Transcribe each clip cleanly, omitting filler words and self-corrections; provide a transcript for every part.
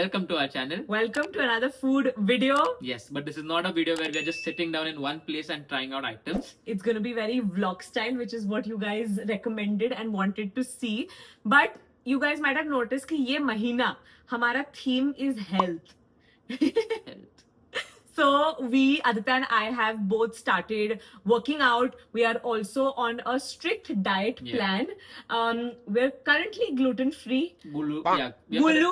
welcome to our channel. Welcome to another food video. Yes, but this is not a video where we are just sitting down in one place and trying out items. It's going to be very vlog style, which is what you guys recommended and wanted to see. But you guys might have noticed कि ये महीना हमारा theme is health. Health. So we, Aditya and I, have both started working out. We are also on a strict diet plan. We're currently gluten free. Gulu, yeah. Gulu.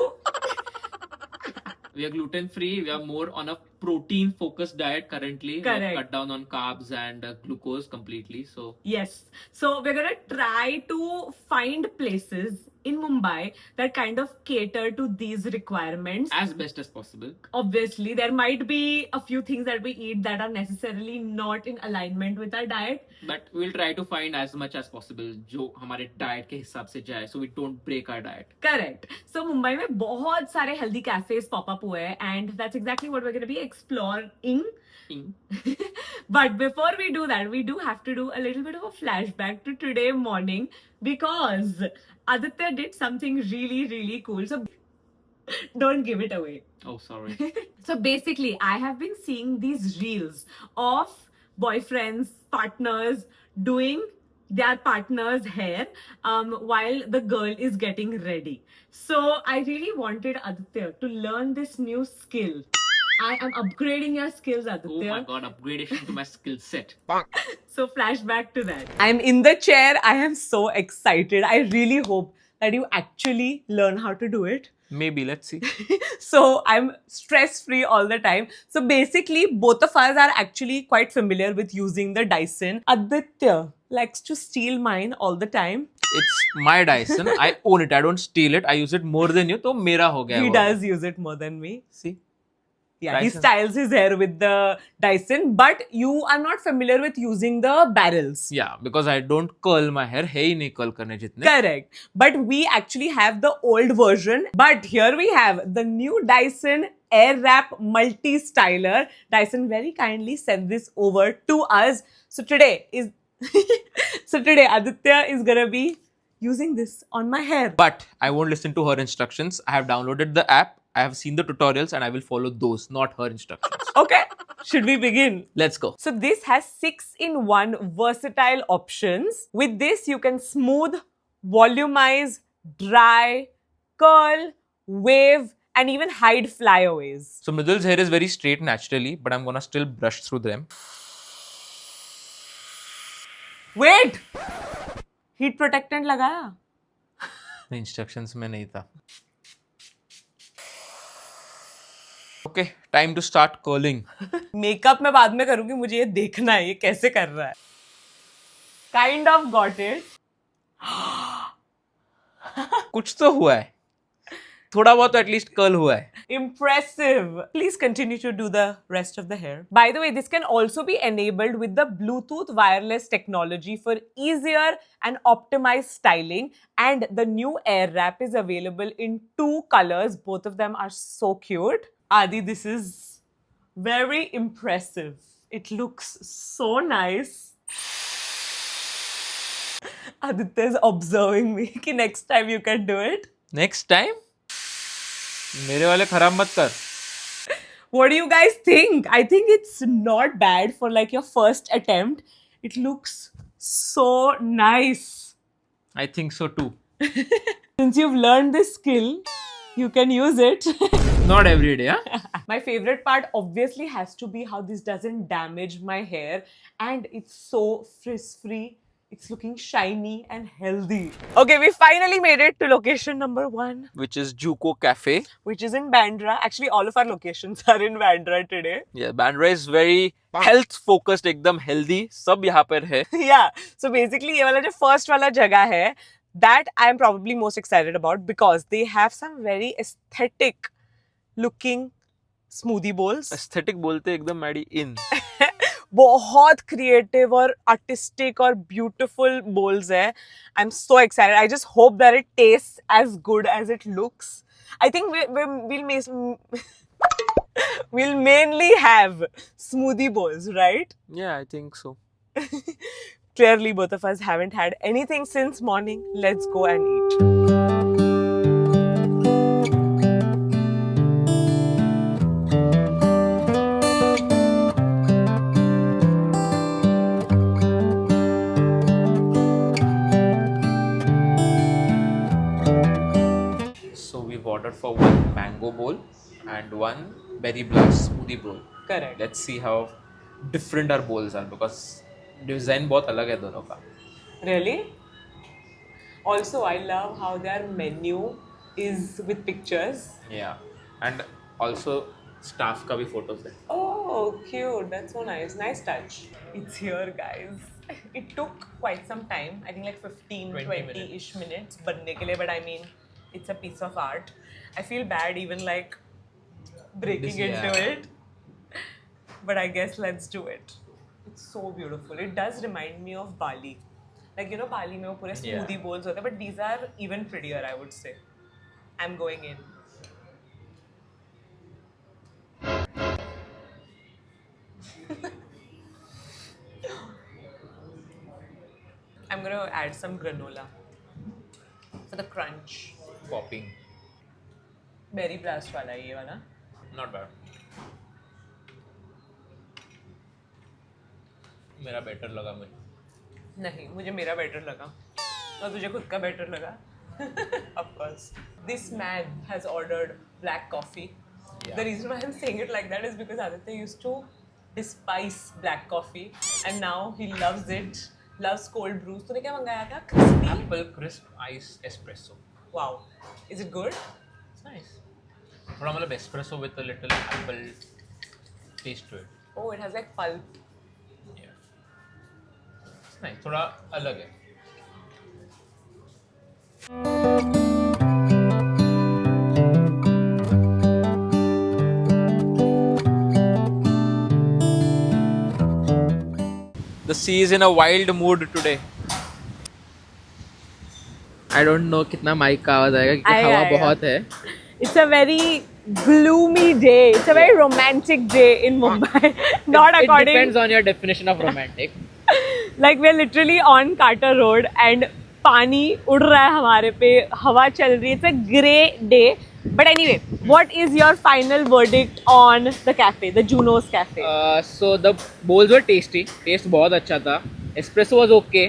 We are gluten free. We are more on a protein focused diet currently. Correct. We have cut down on carbs and glucose completely. So Yes. So we're gonna try to find places in Mumbai that kind of cater to these requirements. as best as possible. Obviously, there might be a few things that we eat that are necessarily not in alignment with our diet. But we'll try to find as much as possible जो हमारे diet के हिसाब से जाए, so we don't break our diet. Correct. So Mumbai में बहुत सारे healthy cafes pop up हुए हैं, and that's exactly what we're going to be exploring. But before we do that, we do have to do a little bit of a flashback to today morning because Aditya did something really, really cool. So don't give it away. Oh, sorry. So basically, I have been seeing these reels of boyfriends, partners doing their partner's hair while the girl is getting ready. So I really wanted Aditya to learn this new skill. I am upgrading your skills, Aditya. Oh my god, upgradation to my skill set. So flashback to that. I'm in the chair. I am so excited. I really hope that you actually learn how to do it. Maybe, let's see. So I'm stress free all the time. So basically, both of us are actually quite familiar with using the Dyson. Aditya likes to steal mine all the time. It's my Dyson. I own it. I don't steal it. I use it more than you. तो मेरा हो गया He वो. does use it more than me. See? Yeah, he Dyson. styles his hair with the Dyson, but you are not familiar with using the barrels. Yeah, because I don't curl my hair. है ही नहीं curl करने जितने. Correct. But we actually have the old version. But here we have the new Dyson Airwrap Multi-Styler. Dyson very kindly sent this over to us. So today Aditya is gonna be using this on my hair. But I won't listen to her instructions. I have downloaded the app. I have seen the tutorials and I will follow those, not her instructions. Okay, should we begin? Let's go. So this has 6-in-1 versatile options. With this, you can smooth, volumize, dry, curl, wave, and even hide flyaways. So Mridul's hair is very straight naturally, but I'm gonna still brush through them. Wait! Heat protectant लगाया? Instructions में नहीं था. Okay, time to start curling. Makeup मैं बाद में करूंगी, मुझे ये देखना है ये कैसे कर रहा है. Kind of got it. कुछ तो हुआ है. थोड़ा बहुत at least curl हुआ है. Impressive. Please continue to do the rest of the hair. By the way, this can also be enabled with the Bluetooth wireless technology for easier and optimized styling. And the new Airwrap is available in 2 colors. Both of them are so cute. Adi, this is very impressive. It looks so nice. Aditya is observing me कि next time you can do it. Next time? मेरे वाले खराब मत कर. What do you guys think? I think it's not bad for like your first attempt. It looks so nice. I think so too. Since you've learned this skill, you can use it. Not every day, huh? My favorite part obviously has to be how this doesn't damage my hair and it's so frizz-free. It's looking shiny and healthy. Okay, we finally made it to location number 1. Which is Juco Cafe. Which is in Bandra. Actually, all of our locations are in Bandra today. Yeah, Bandra is very health focused, एकदम healthy. सब यहाँ पर है. Yeah. So basically, ये वाला जो first वाला जगह है, that I am probably most excited about because they have some very aesthetic looking smoothie bowls. Aesthetic बोलते एकदम मैडी in. बहुत creative और artistic और beautiful bowls है. I'm so excited. I just hope that it tastes as good as it looks. I think we'll mainly have smoothie bowls, right? Yeah, I think so. Clearly, both of us haven't had anything since morning. Let's go and eat. mango bowl and one berry blast smoothie bowl. Correct. Let's see how different our bowls are because design बहुत अलग है दोनों का. Really? Also, I love how their menu is with pictures. Yeah, and also staff का भी photos है. Oh, cute. That's so nice. Nice touch. It's here, guys. It took quite some time. I think like 15, 20-ish minutes बनने के लिए, but I mean, it's a piece of art. I feel bad even like breaking into it. But I guess let's do it. It's so beautiful. It does remind me of Bali. Like, you know, Bali में वो पूरे smoothie bowls होते हैं, but these are even prettier, I would say. I'm going in. I'm gonna add some granola for the crunch. Popping. Berry blast वाला ये वाला. Not bad. मेरा better लगा मुझे. नहीं, मुझे मेरा better लगा. और तुझे खुद का better लगा. Of course. This man has ordered black coffee. Yeah. The reason why I'm saying it like that is because Aditya used to despise black coffee and now he loves it. Loves cold brews. तूने क्या मंगाया था? Crispy? Apple crisp ice espresso. Wow. Is it good? It's nice. थोड़ा मतलब espresso with a little apple taste to it. Oh, it has like pulp. Yeah. It's nice. थोड़ा अलग है. The sea is in a wild mood today. I don't know कितना mic का आवाज आएगा क्योंकि हवा बहुत है. It's a very gloomy day. It's a very romantic day in Mumbai. Not It according. depends on your definition of romantic. Like we're literally on Carter Road and पानी उड़ रहा है हमारे पे, हवा चल रही है. It's a grey day. But anyway, what is your final verdict on the cafe, the Juno's cafe? So the bowls were tasty. Taste बहुत अच्छा था. Espresso was okay.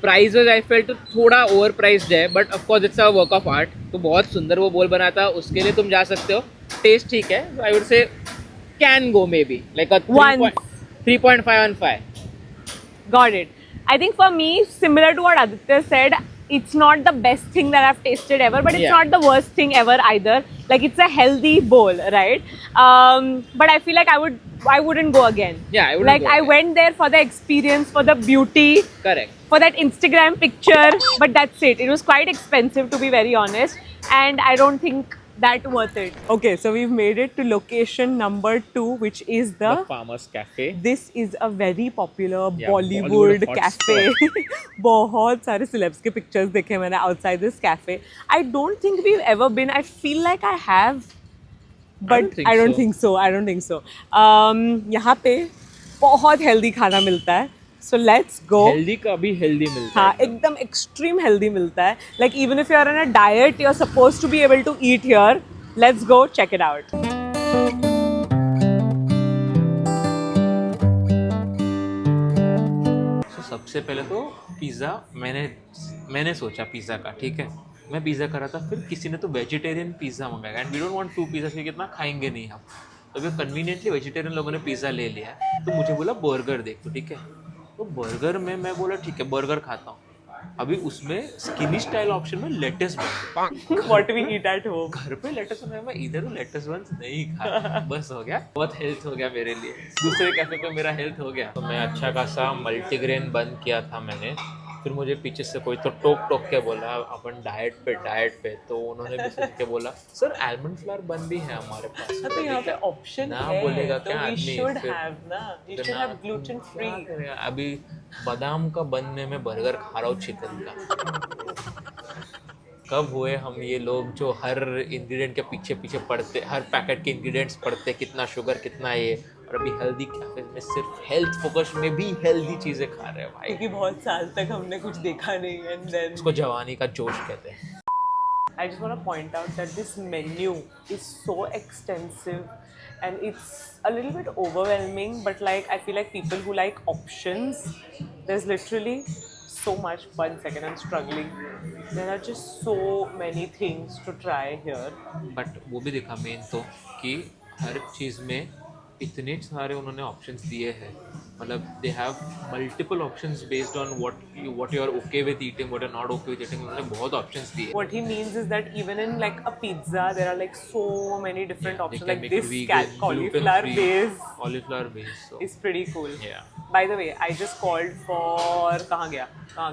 Prices I felt थोड़ा overpriced है, but of course it's a work of art. तो बहुत सुंदर वो bowl बना था. उसके लिए तुम जा सकते हो. Taste ठीक है. I would say can go maybe like a 3.5 on 5. Got it. I think for me, similar to what Aditya said, it's not the best thing that I've tasted ever, but it's Yeah. not the worst thing ever either. Like it's a healthy bowl, right? But I feel like I wouldn't go again. Yeah, I wouldn't like go I again. went there for the experience, for the beauty, Correct. for that Instagram picture, but that's it. It was quite expensive to be very honest, and I don't think that worth it. Okay, so we've made it to location number 2, which is The Farmers Cafe. This is a very popular Yeah, Bollywood Bollywood cafe. बहुत सारे celebs के pictures देखे मैंने outside this cafe. I don't think we've ever been. I feel like I have, but I don't think so. I don't think so. यहाँ पे बहुत healthy खाना मिलता है. So let's go. Healthy का भी healthy मिलता हाँ, है. एकदम extreme healthy मिलता है. Like even if you are on a diet, you're supposed to be able to eat here. Let's go check it out. So, सबसे पहले तो पिज़्ज़ा मैंने सोचा पिज़्ज़ा का, ठीक है. मैं पिज़्ज़ा कर रहा था, फिर किसी ने तो वेजिटेरियन पिज़्ज़ा मंगाया and we don't want 2 pizza क्योंकि इतना खाएंगे नहीं हम. तो फिर कन्वीनियंटली वेजिटेरियन लोगों ने पिज़्ज़ा ले लिया. तो मुझे बोला बर्गर देख, तो ठीक है. तो बर्गर में मैं बोला ठीक है बर्गर खाता हूँ. अभी उसमें स्किनी स्टाइल ऑप्शन में लेटेस बन. What we eat at home. घर पे लेटेस बन, मैं इधर लेटेस बन नहीं खा. बस हो गया, बहुत हेल्थ हो गया मेरे लिए. दूसरे कैफे पे मेरा हेल्थ हो गया. तो मैं अच्छा खासा मल्टीग्रेन बंद किया था मैंने. फिर मुझे पीछे से कोई तो टोक के बोला अपन डाइट पे. तो उन्होंने भी सुन के बोला सर आलमंड फ्लावर बन भी है हमारे पास. तो यहाँ पे ऑप्शन ना है, बोलेगा तो क्या we आदमी, should फिर- have ना, we तो should ना- have gluten free. क्या करें? अभी बादाम का बन में मैं बर्गर खा रहा हूँ चिकन का. कब हुए हम ये लोग जो हर इंग्रेडिएंट के पीछे पढ़ते, हर पैकेट के इंग्रेडिएंट्स पढ़ते, कितना शुगर कितना ये, और अभी हेल्दी कैफे में सिर्फ हेल्थ फोकस में भी हेल्दी चीजें खा रहे हैं भाई. क्योंकि बहुत साल तक हमने कुछ देखा नहीं and then उसको जवानी का जोश कहते हैं. I just want to point out that this menu is so extensive and it's a little bit overwhelming, but like I feel like people who like options, there's literally so much. 1 second, I'm struggling. There are just so many things to try here. But वो भी दिखा main तो कि हर चीज़ में इतने सारे उन्होंने options दिए हैं, मतलब they have multiple options based on what you are okay with eating, what are not okay with eating, उन्होंने बहुत ऑप्शंस दिए. What he means is that even in like a pizza, there are like so many different They options. can Like make this vegan, cauliflower gluten-free, base cauliflower base. So is pretty cool. yeah. By the way, I just called for कहाँ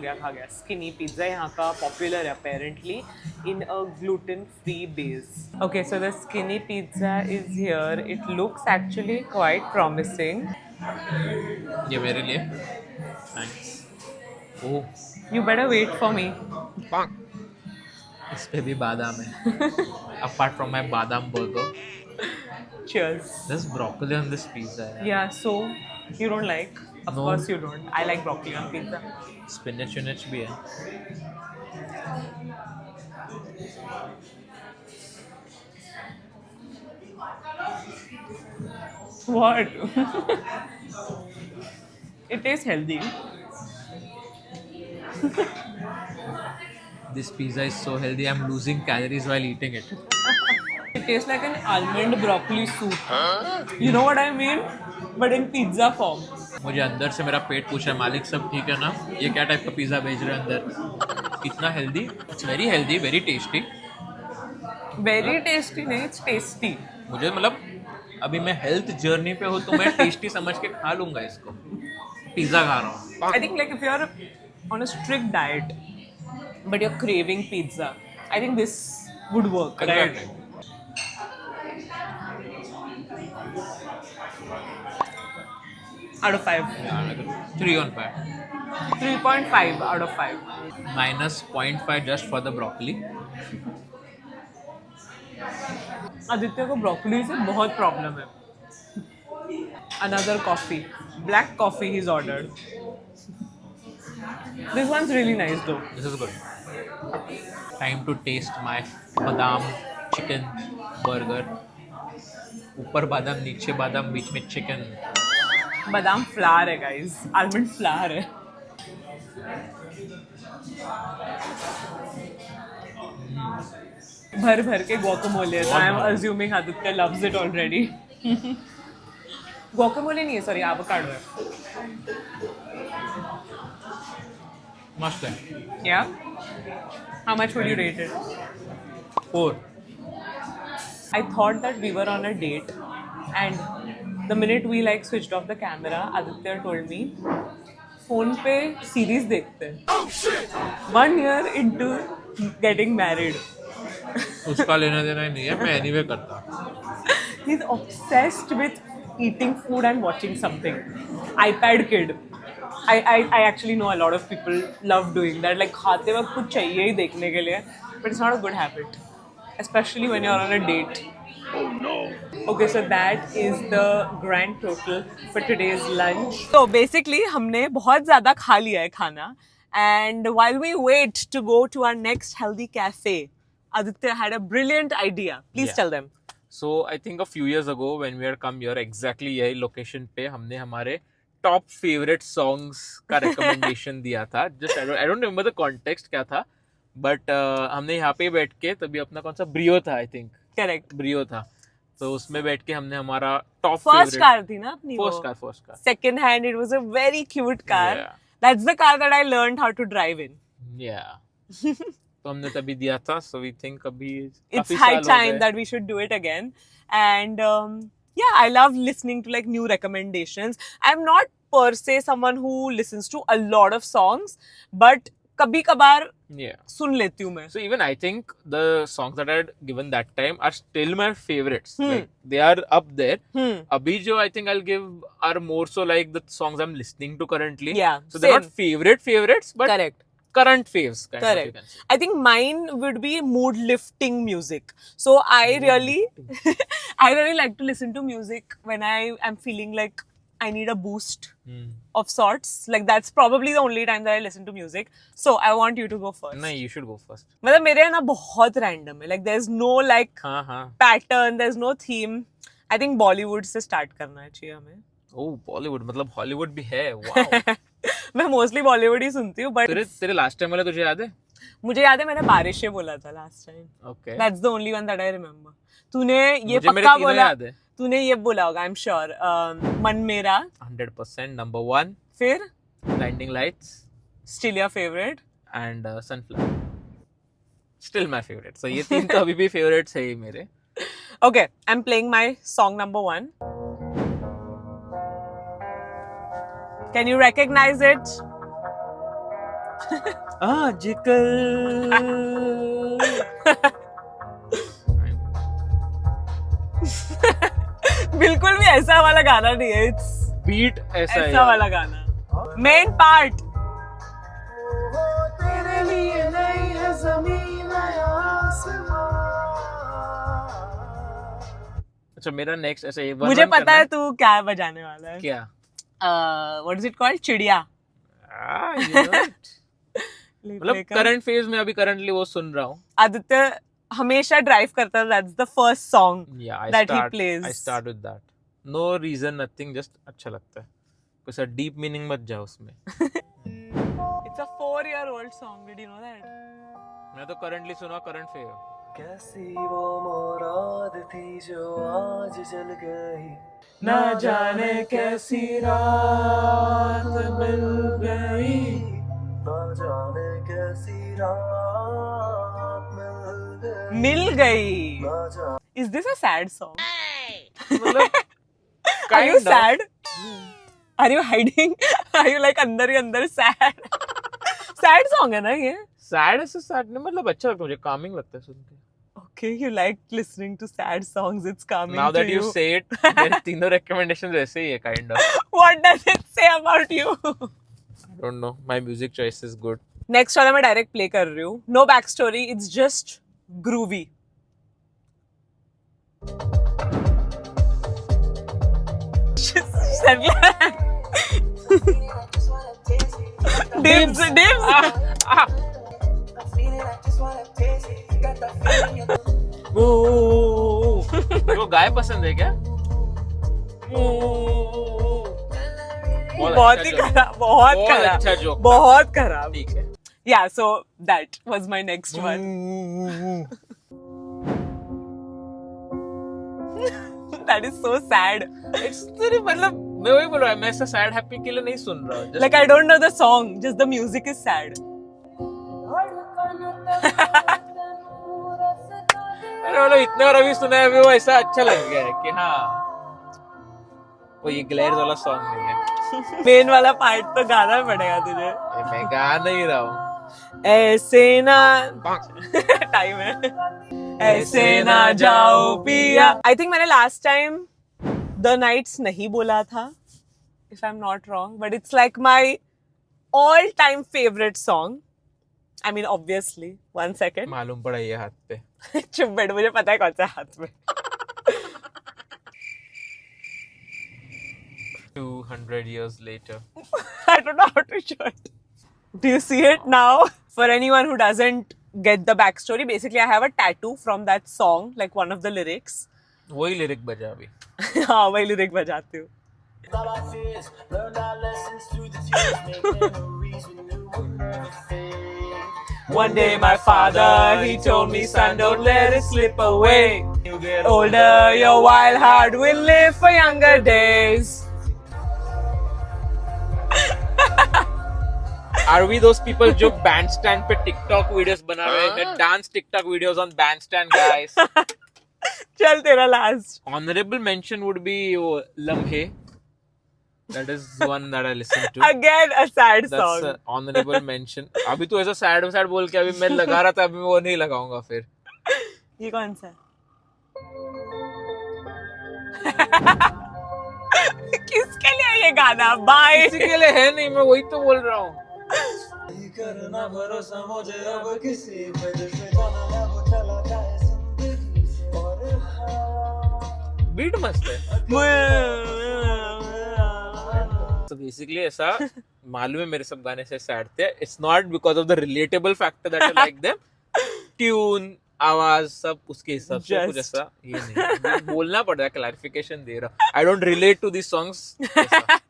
गया skinny pizza. यहाँ का popular है apparently in a gluten-free base. Okay, so the skinny pizza is here. It looks actually quite promising. ये मेरे लिए thanks. Oh, You better wait for me. इस पे भी बादाम है. अपार्ट फ्रॉम माय बादाम burger, Cheers. there's broccoli on this pizza. Yeah, so you don't like? Of No. course you don't. I like broccoli on pizza. Spinach विनच भी है. What? It tastes healthy. This pizza is so healthy. I'm losing calories while eating it. It tastes like an almond broccoli soup. You know what I mean? But in pizza form. मुझे अंदर से मेरा पेट पूछ रहा है, मालिक सब ठीक है ना, ये क्या टाइप का पिज़्ज़ा भेज रहे हैं अंदर, इतना healthy. It's very healthy, very tasty. Very tasty, नहीं? It's tasty. मुझे मतलब अभी मैं हेल्थ जर्नी पे हूँ तो मैं टेस्टी समझ के खा लूँगा इसको. पिज़्ज़ा खा रहा हूँ. I think like if you're on a strict diet, but you're craving pizza, I think this would work, right? Exactly. Out of 5. Yeah, like 3 on 5. 3.5 out of 5. Minus 0.5 just for the broccoli. Aditya को broccoli से बहुत problem है. Another coffee, black coffee he's ordered. This one's really nice though. This is good. Time to taste my badam chicken burger. ऊपर बादाम, नीचे बादाम, बीच में chicken. बादाम फ्लावर है गाइस, आलमंड फ्लावर है. भर भर के guacamole. So I'm assuming Aditya loves it already. Guacamole नहीं है, sorry, avocado है. मस्त है. Yeah? How much would you rate it? 4. I thought that we were on a date, and the minute we like switched off the camera, Aditya told me, phone पे series देखते हैं. 1 year into getting married. उसका लेना देना ही नहीं है, मैं anyway करता. He's obsessed with eating food and watching something. iPad kid. I actually know a lot of people love doing that. Like खाते वक्त कुछ चाहिए ही देखने के लिए, but it's not a good habit, especially when you're on a date. Oh no. Okay, so that is the grand total for today's lunch. So basically हमने बहुत ज़्यादा खा लिया है खाना, and while we wait to go to our next healthy cafe, Aditya had a brilliant idea. Please Yeah. tell them. So I think a few years ago when we had come here, exactly यही location पे हमने हमारे top favourite songs का recommendation दिया था. Just I don't remember the context क्या था, but हमने यहाँ पे बैठ के, तभी अपना कौन सा ब्रियो था, आई थिंक Correct. ब्रियो था, तो उसमें बैठ के हमने हमारा टॉप First car थी ना अपनी वो. First car. Second hand, it was a very cute car. Yeah. That's the car that I learned how to drive in. तो हमने तभी दिया था. सो वी थिंक अभी It's काफी high साल हो time गए. that we should do it again. And yeah, I love listening to like new recommendations. I'm not per se someone who listens to a lot of songs, but कभी कभार Yeah. सुन लेती हूँ मैं. So even I think the songs that I had given that time are still my favorites. Hmm. Like, they are up there. Hmm. Abhi jo I think I'll give are more so like the songs I'm listening to currently. Yeah, So they're not same. favorites, but Correct. current faves. Kind of, you Correct. can say. I think mine would be mood lifting music. So I really like to listen to music when I am feeling like I need a boost Hmm. of sorts. Like that's probably the only time that I listen to music. So I want you to go first. नहीं, you should go first. मतलब मेरे है ना बहुत random है. Like there's no like हाँ हाँ. pattern. There's no theme. I think Bollywood से start करना चाहिए हमें. Oh, Bollywood मतलब Hollywood भी है. Wow. मैं मोस्टली बॉलीवुड ही सुनती हूँ बट तेरे लास्ट टाइम वाला तुझे याद है? मुझे याद है मैंने बारिशें बोला था last time. Okay. That's the only one that I remember. तूने ये मुझे मेरे पक्का तीनों बोला. याद है. तूने ये बोला होगा आई एम श्योर. मन मेरा. 100% number 1. फिर Blinding Lights still your favourite. and Sunflower. Still my favorite. So ये तीन तो अभी भी favorites है ही मेरे. Okay I am playing my song number 1. Can you recognise it? बिल्कुल भी ऐसा वाला गाना नहीं है. इट्स Beat ऐसा है. ऐसा वाला गाना. Main part. अच्छा मेरा नेक्स्ट ऐसा एक मुझे पता है तू क्या बजाने वाला है. क्या? What is it called? चिड़िया. you know it. मतलब करंट फेज में अभी करंटली वो सुन रहा हूँ. आदित्य हमेशा ड्राइव करता है. That's the first song Yeah, that he plays. I start with that. No reason, nothing, just अच्छा लगता है. कोई सा डीप मीनिंग मत जाओ उसमें. It's a 4-year-old song. Did you know that? मैं तो करंटली सुना करंट फेज. कैसी वो मुराद थी जो आज जल गई. ना जाने कैसी रात मिल गई. ना जाने कैसी रात मिल गई. ना जाने Is this a sad song? मतलब Are you kind of. sad? Are you hiding? Are you like अंदर ही अंदर sad? Sad song है ना ये? सैड ऐसे सैड नहीं, मतलब अच्छा लगता है मुझे. कामिंग लगता है सुन के. Okay, you like listening to sad songs. It's calming Now to that you say it, मेरे तीनों recommendations वैसे ही है kind of. What does it say about you? I don't know. My music choice is good. Next वाला मैं direct play कर रही हूँ. No backstory. It's just groovy. Dibs. वो गाय पसंद है क्या? बहुत ही खराब. बहुत खराब. अच्छा जोक. बहुत खराब. ठीक है. Yeah, so that was my next one. That is so sad. It's तेरी मतलब मैं वही बोल रहा हूँ, मैं ऐसा सैड हैप्पी के लिए नहीं सुन रहा हूँ. Like I don't know the song, just the music is sad. अरे मतलब इतने बार अभी सुना है, अभी वो ऐसा अच्छा लग गया है कि हाँ वो ये ग्लेयर्स वाला सॉन्ग नहीं है. मेन वाला पार्ट तो गाना पड़ेगा तुझे. ये मैं गा नहीं रहा हूँ. ऐसे ना टाइम है. ऐसे ना जाओ पिया. आई थिंक मैंने लास्ट टाइम द नाइट्स नहीं बोला था, if I am not wrong, but it's like my all time favourite song. I mean obviously. 1 second. मालूम पड़ा ये हाथ पे. चुप बैठ, मुझे पता है कौन सा हाथ में. 200 years later. I don't know how to show it. Do you see it now? For anyone who doesn't get the backstory, basically I have a tattoo from that song, like one of the lyrics. वही lyric बजा अभी. हाँ वही lyric बजाती हूँ. learned our lessons through the tears, make memories we knew would never fade. One day my father, he told me, son, don't let it slip away. You get Older, your wild heart will live for younger days. Are we those people जो bandstand पे TikTok videos बना रहे हैं? Dance TikTok videos on bandstand, guys. चल तेरा last. Honorable mention would be वो लम्हे. That is one that I listen to. Again a sad That's song. a honorable mention. अभी तो ऐसा sad बोल के अभी मैं लगा रहा था, अभी मैं वो नहीं लगाऊंगा फिर. ये कौन सा? किसके लिए ये गाना? Bye. किसी के लिए है नहीं, मैं वही तो बोल रहा हूँ. करना भरोसा मुझे अब किसी पे, जिसमें जाना है वो चला जाए जिंदगी से. और हाँ बीट मस्त है. So basically ऐसा मालूम है मेरे सब गाने से सैड थे. It's not because of the relatable factor that I like them. Tune, आवाज सब उसके हिसाब से कुछ Just. ऐसा ये नहीं. बोलना पड़ रहा है, clarification दे रहा. I don't relate to these songs. ऐसा.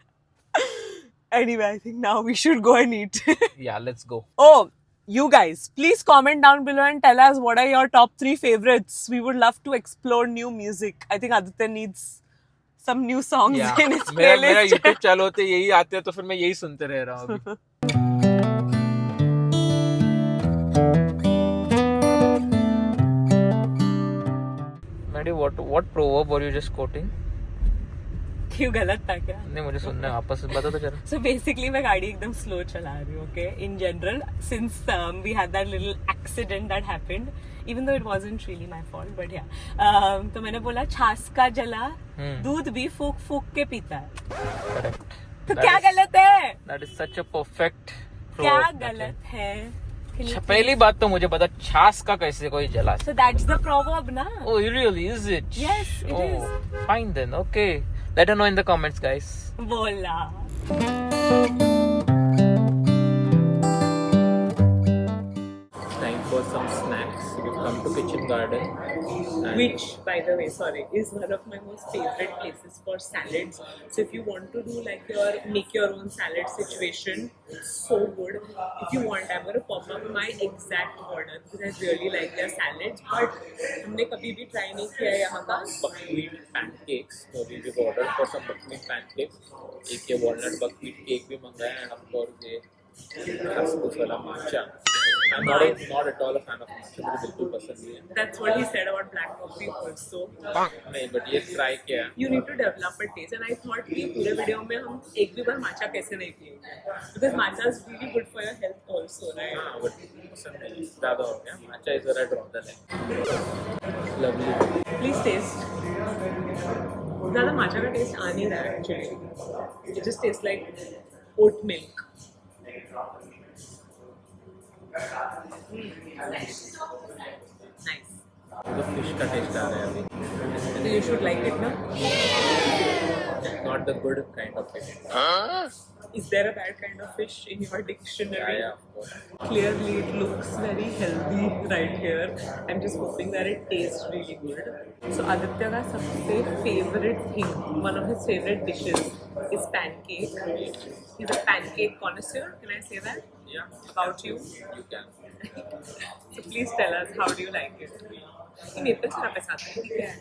Anyway, I think now we should go and eat. Yeah, let's go. Oh, you guys, please comment down below and tell us what are your top 3 favorites. We would love to explore new music. I think Aditya needs some new songs Yeah. in his मेरा playlist. YouTube चालू होते यही आते हैं तो फिर मैं यही सुनते रह रहा हूँ अभी. Maddie, what proverb were you just quoting? क्यों गलत था क्या? नहीं मुझे सुनना है, वापस बता तो जरा. So basically मैं गाड़ी एकदम slow चला रही हूँ, okay? In general, since we had that little accident that happened, even though it wasn't really my fault, but yeah. तो मैंने बोला छाछ का जला दूध भी फूक फूक के पीता है. Correct. तो क्या गलत है? That is such a perfect क्या proverb. गलत है? Can you पहली बात तो मुझे पता छाछ का कैसे कोई जला. So that's the proverb, na? Oh, really? Is it? Yes, it oh, is. Fine then. Okay. Let us know in the comments, guys. Voila. Time for some snacks. We've come to Kitchen Garden. And Which, by the way, sorry, is one of my most favorite places for salads. So if you want to do like make your own salad situation, it's so good. If you want, I'm gonna pop up my exact order because I really like their salads. But हमने कभी भी try नहीं किया है यहाँ का. buckwheat pancakes. So we've ordered for some buckwheat pancakes. एक ये walnut buckwheat cake भी मंगाया है, and of course ये खसखस वाला matcha. I'm not at all a fan of matcha. मुझे बिल्कुल पसंद नहीं है. That's what he said about black coffee also. नहीं, but ये try किया है. You need to develop a taste, and I thought कि पूरे वीडियो में हम एक भी बार matcha कैसे नहीं पिएंगे, because matcha is really good for your health also, right? हाँ, but पसंद नहीं. ज़्यादा हो गया. Matcha is where I draw the line. Lovely. Please taste. ज़्यादा matcha का taste आ नहीं रहा है actually. It just tastes like oat milk. Nice. तो fish का taste आ रहा है अभी. So you should like it, no? Not the good kind of fish. Is there a bad kind of fish in your dictionary? Yeah, of course. Clearly, it looks very healthy right here. I'm just hoping that it tastes really good. So Aditya का सबसे favorite thing, one of his favorite dishes is pancake. He's a pancake connoisseur. Can I say that Yeah. about you? You can. So please tell us, how do you like it? ये मेरे पे सिर्फ ऐसा आता है कि क्या है?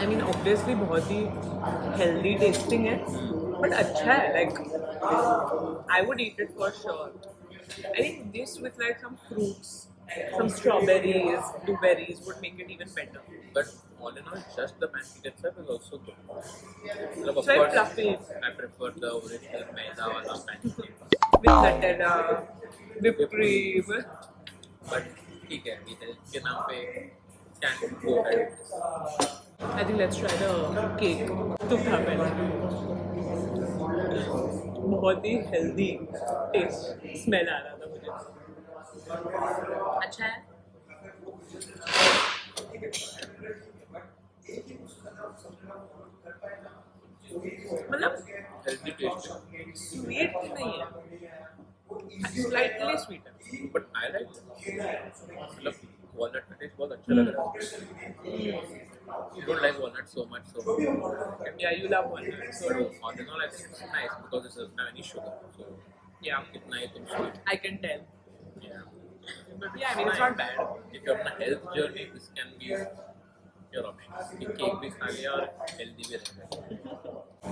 I mean, obviously बहुत ही healthy tasting है, but अच्छा है. Like, I would eat it for sure. I think this with like some fruits, some strawberries, blueberries would make it even better. But all in all, just the pancake itself is also good. मतलब, of It's very course, fluffy I prefer the original maida wala pancake. with Nutella, whipped cream. But ठीक है, ये health के नाम पे can go ahead. I think let's try the cake. तुम खा पहले. बहुत ही healthy taste, smell आ रहा था मुझे. अच्छा है. मतलब Healthy taste. sweet नहीं है. Slightly sweet है. But I like it. मतलब walnut का taste बहुत अच्छा लग रहा है. You don't like walnut so much, so Yeah, you love walnut. so all in all, I think it's nice because it doesn't have any sugar. So Yeah, कितना ही तुम sweet. I can tell. Yeah. Yeah, I mean it's not bad. If you're on a health journey, this can be your option. कि cake भी खा लिया और healthy भी रह गया.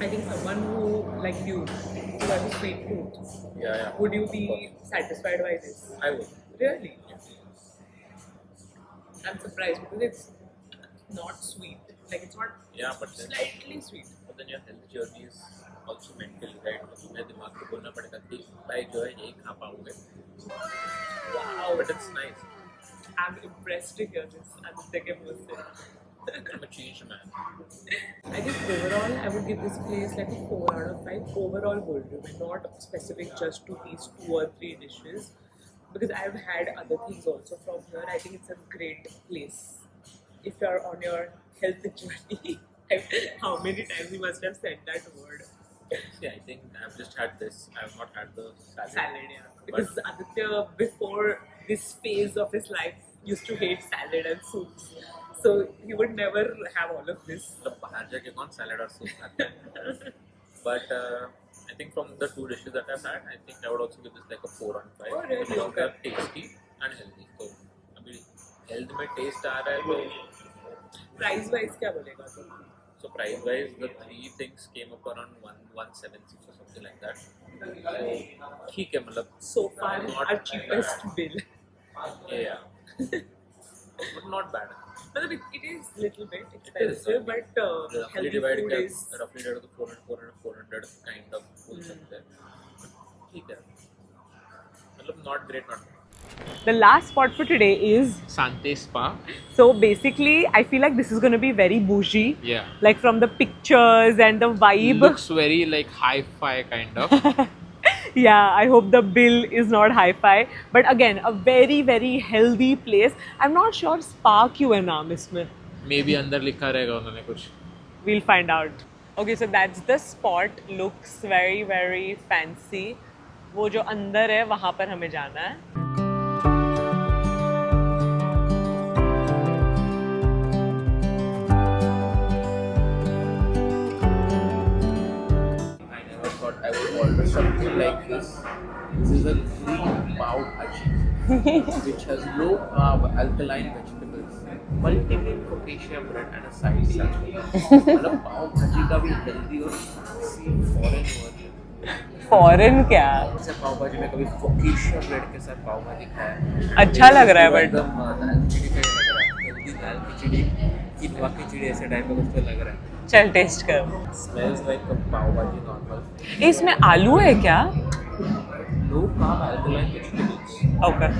I think someone who like you, who has a sweet tooth, Yeah. would you be satisfied by this? I would. Really? I'm surprised because it's not sweet. Like it's not Yeah, but then, slightly sweet. but then your health journey is also mental, right? तो तुम्हें दिमाग को बोलना पड़ेगा कि भाई जो है यही खा पाऊंगे. Wow. But it's nice. I'm impressed to hear this. Aditya ke muh se. I'm a changed man. I think overall, I would give this place like a 4 out of 5. Overall good review, not specific just to these 2 or 3 dishes. Because I've had other things also from here. I think it's a great place if you're on your health journey. How many times you must have said that word? See, I think I've just had this. I've not had the salad. Salad, yeah. Because Aditya, before this phase of his life, used to hate salad and soups. So he would never have all of this. मतलब बाहर जाके कौन salad और soup खाता है? But I think from the two dishes that I've had, I think I would also give this like a 4 on 5. Oh, really? Because Okay. they're tasty and healthy. तो अभी health में taste आ रहा है तो Price wise, क्या बोलेगा तो? so price wise the three things came up around 1176 or something like that. So ठीक है मतलब So far, Not our cheapest bill. yeah, but not bad. Well, it is little bit expensive, but roughly healthy divide food is. roughly divide to 400 kind of बोल सकते हैं. ठीक है मतलब not great, not bad. The last spot for today is. Sante Spa. So basically, I feel like this is going to be very bougie. Yeah. Like from the pictures and the vibe. Looks very like hi-fi kind of. Yeah, I hope the bill is not hi-fi. But again, a very, very healthy place. I'm not sure spa क्यों है नाम इसमें. Maybe अंदर लिखा रहेगा उन्होंने कुछ. We'll find out. Okay, so that's the spot. Looks very, very fancy. वो जो अंदर है वहाँ पर हमें जाना है. I never thought I would order something like this. This is a green pav bhaji, which has low carb alkaline vegetables, multigrain focaccia bread and a side salad. मतलब पाव भाजी का भी healthy और sexy foreign version. Foreign क्या? ऐसे पाव भाजी में कभी focaccia bread के साथ पाव भाजी खाया है. अच्छा लग रहा है but. एकदम दाल खिचड़ी का लग रहा है. Healthy दाल खिचड़ी, किनवा खिचड़ी ऐसे टाइप का कुछ तो लग रहा है. चल टेस्ट कर. Smells like a pav bhaji normal. इसमें आलू है क्या? Low carb alkaline vegetables. Okay.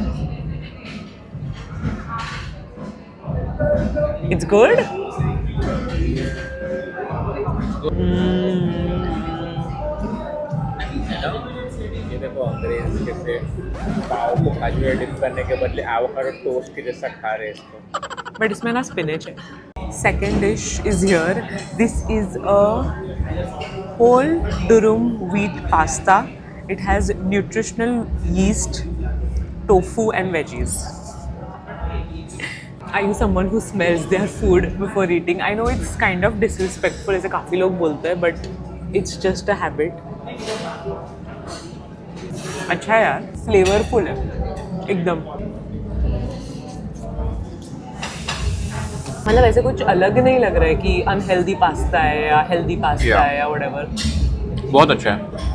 It's good? ये देखो अंग्रेज जैसे पाव को भाजी में डिप करने के बदले एवोकाडो टोस्ट के जैसा खा रहे हैं इसको. But इसमें ना spinach है. Second dish is here. This is a whole durum wheat pasta. It has nutritional yeast, tofu and veggies. Are you someone who smells their food before eating? I know it's kind of disrespectful ऐसे काफ़ी लोग बोलते हैं but it's just a habit. अच्छा है यार, flavourful है एकदम. मतलब ऐसे कुछ अलग नहीं लग रहा है कि अनहेल्दी पास्ता है या हेल्दी पास्ता है या व्हाटएवर. बहुत अच्छा है.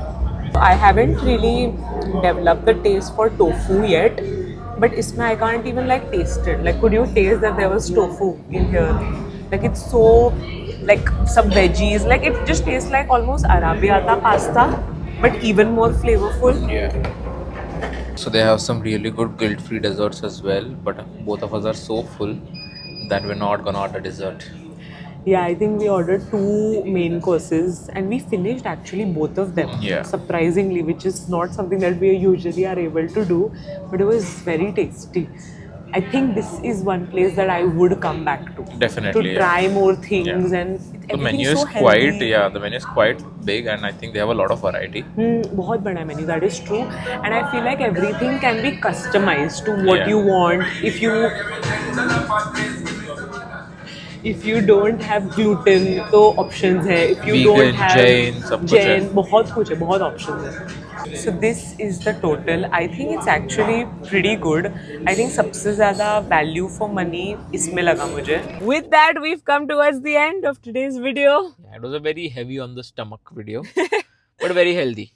I haven't really developed the taste for tofu yet, but इसमें I can't even like taste it. Like, could you taste that there was tofu in here? Like, it's so like some veggies. Like, it just tastes like almost arrabbiata pasta, but even more flavorful. Yeah. So they have some really good guilt-free desserts as well, but both of us are so full that we're not gonna order dessert. Yeah, I think we ordered 2 main courses and we finished actually both of them. Yeah. Surprisingly, which is not something that we usually are able to do, but it was very tasty. I think this is one place that I would come back to. Definitely, To yeah. try more things Yeah. and The everything's menu is so healthy. the menu is quite big and I think they have a lot of variety. बहुत बड़ा menu, that is true. And I feel like everything can be customized to what Yeah. you want. If you don't have gluten, तो options है. If you Vegan, don't have Jain, सब कुछ है. बहुत कुछ है, बहुत options है. So this is the total. I think it's actually pretty good. I think सबसे ज़्यादा value for money इसमें लगा मुझे. With that, we've come towards the end of today's video. Yeah, it was a very heavy on the stomach video, but very healthy.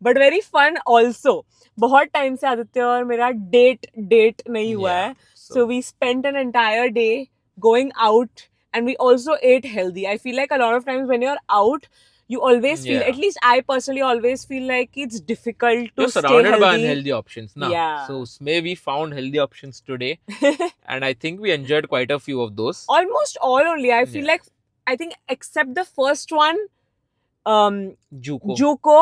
But very fun also. बहुत time से आदित्य और मेरा date नहीं हुआ Yeah, है. So we spent an entire day going out and we also ate healthy. I feel like a lot of times when you're out, you always feel, Yeah. at least I personally always feel like it's difficult to You're stay surrounded by healthy. unhealthy options now. Yeah. So उसमें we found healthy options today, and I think we enjoyed quite a few of those. Almost all only. I feel Yeah. like, I think except the first one, Juko. Juko,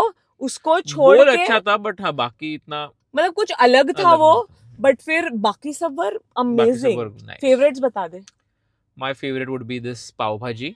उसको छोड़ बोल के अच्छा था, but हाँ बाकी इतना मतलब कुछ अलग था अलग वो, नहीं. but फिर बाकी सब वर बाकी सब amazing. were nice. Favorites बता दे. My favorite would be this pav bhaji.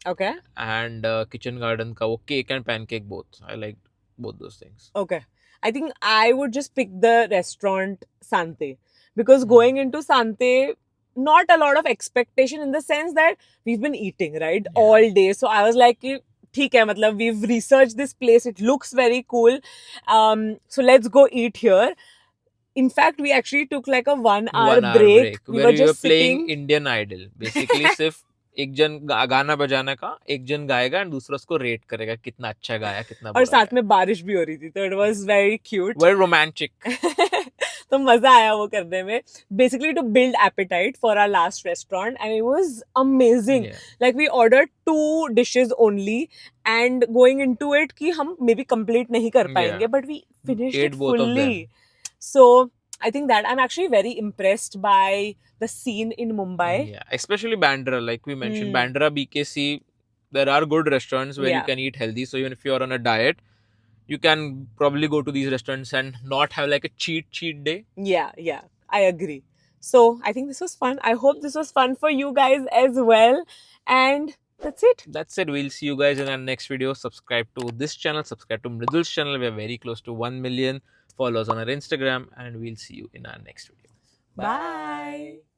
Okay. and Kitchen Garden ka wo cake and pancake both. I liked both those things. Okay. I think I would just pick the restaurant Sante because Hmm. going into Sante, not a lot of expectation in the sense that we've been eating, right? Yeah. All day. So I was like, "Ki, theek hai, matlab, we've researched this place. It looks very cool. So let's go eat here. In fact, we actually took like a 1 hour 1 hour break. break We where were we were just playing sitting. Indian Idol. Basically सिर्फ एक जन गाना बजाने का, एक जन गाएगा and दूसरा उसको रेट करेगा कितना अच्छा गाया कितना और बुरा साथ गाया. में बारिश भी हो रही थी तो it was very cute Very romantic. तो मजा आया वो करने में basically to build appetite for our last restaurant and it was amazing Yeah. Like we ordered 2 dishes only and going into it कि हम मे बी कंप्लीट नहीं कर पाएंगे Yeah. But we finished Ate it both of fully them. So I think that I am actually very impressed by the scene in Mumbai Yeah, especially Bandra, like we mentioned, Hmm. Bandra, BKC, there are good restaurants where you Yeah. can eat healthy. So even if you are on a diet, you can probably go to these restaurants and not have like a cheat day. Yeah, I agree. So I think this was fun. I hope this was fun for you guys as well. And that's it. That's it. We'll see you guys in our next video. Subscribe to this channel, subscribe to Mridul's channel. We're very close to 1 million followers on our Instagram, and we'll see you in our next video. Bye.